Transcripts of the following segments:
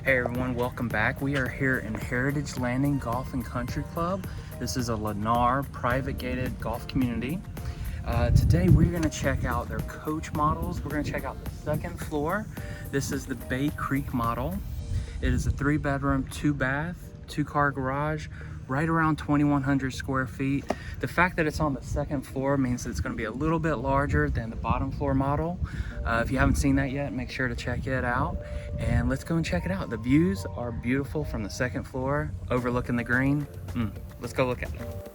Hey everyone, welcome back. We are here in Heritage Landing Golf and Country Club. This is a Lennar private gated golf community. Today we're going to check out their coach models. We're going to check out the second floor. This is the Bay Creek model. It is a 3-bedroom, 2-bath, 2-car garage, right around 2,100 square feet. The fact that it's on the second floor means that it's going to be a little bit larger than the bottom floor model. If you haven't seen that yet, make sure to check it out. And let's go and check it out. The views are beautiful from the second floor, overlooking the green. Let's go look at it.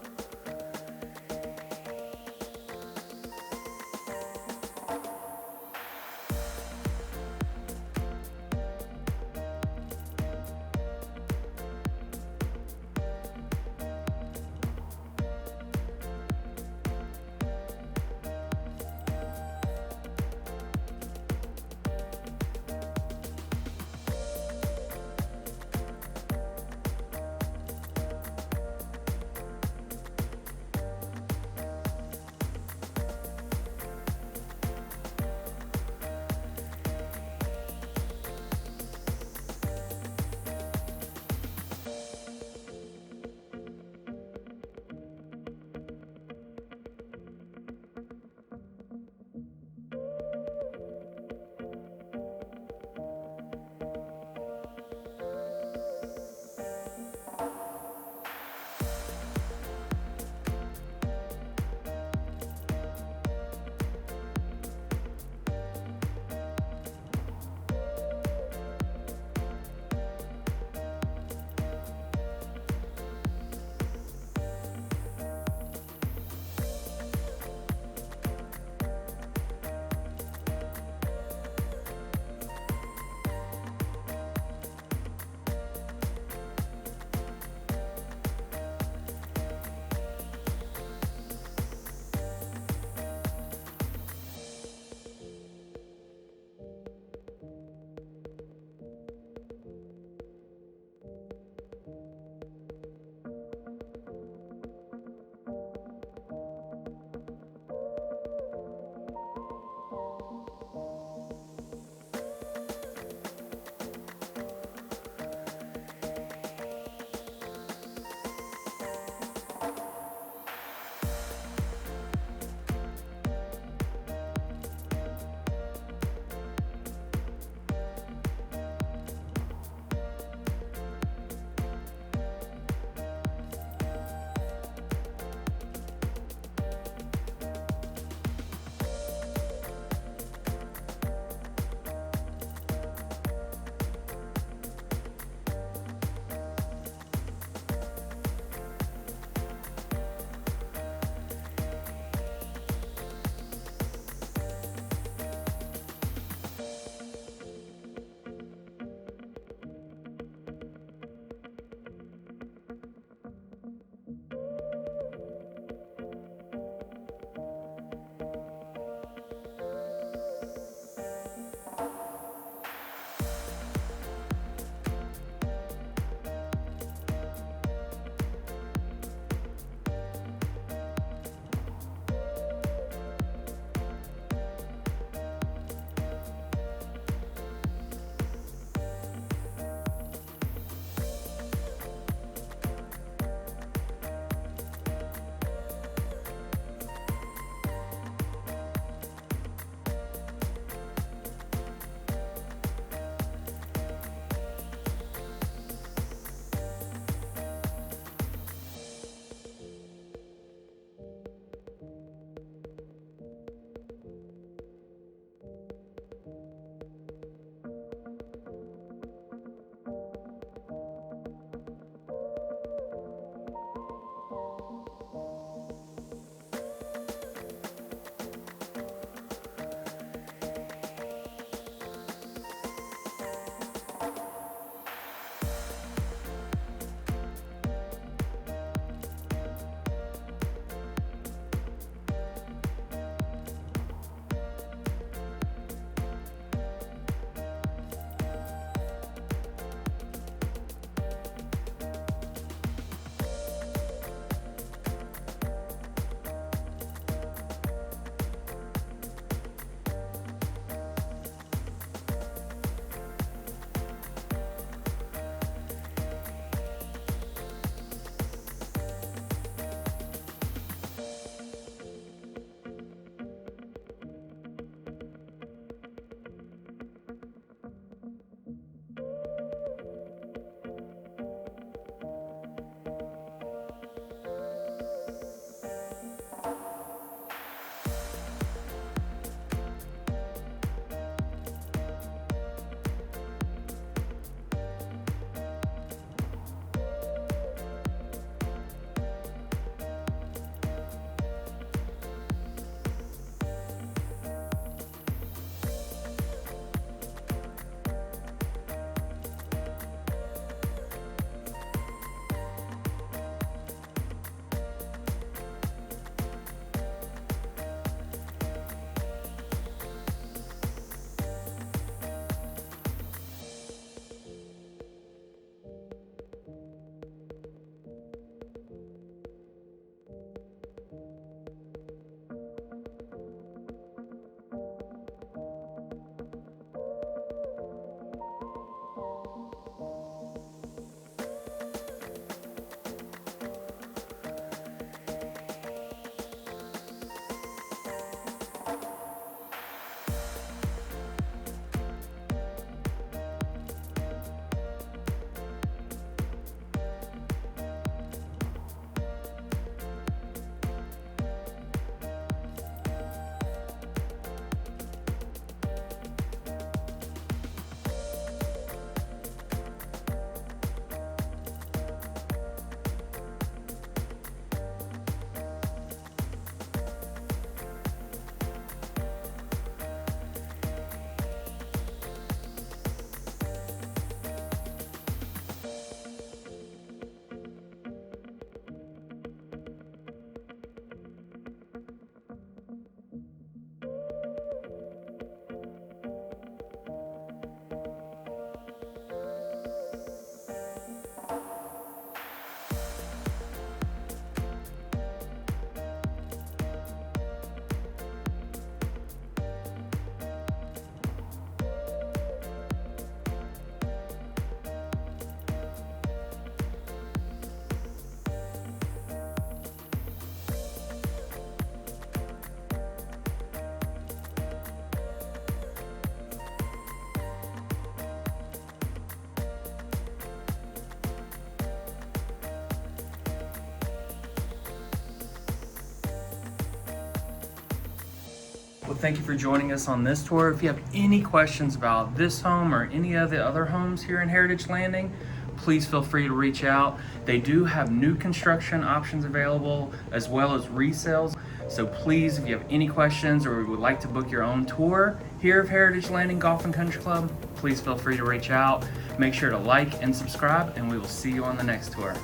Well, thank you for joining us on this tour. If you have any questions about this home or any of the other homes here in Heritage Landing, please feel free to reach out. They do have new construction options available as well as resales. So please, if you have any questions or would like to book your own tour here of Heritage Landing Golf and Country Club, please feel free to reach out. Make sure to like and subscribe, and we will see you on the next tour.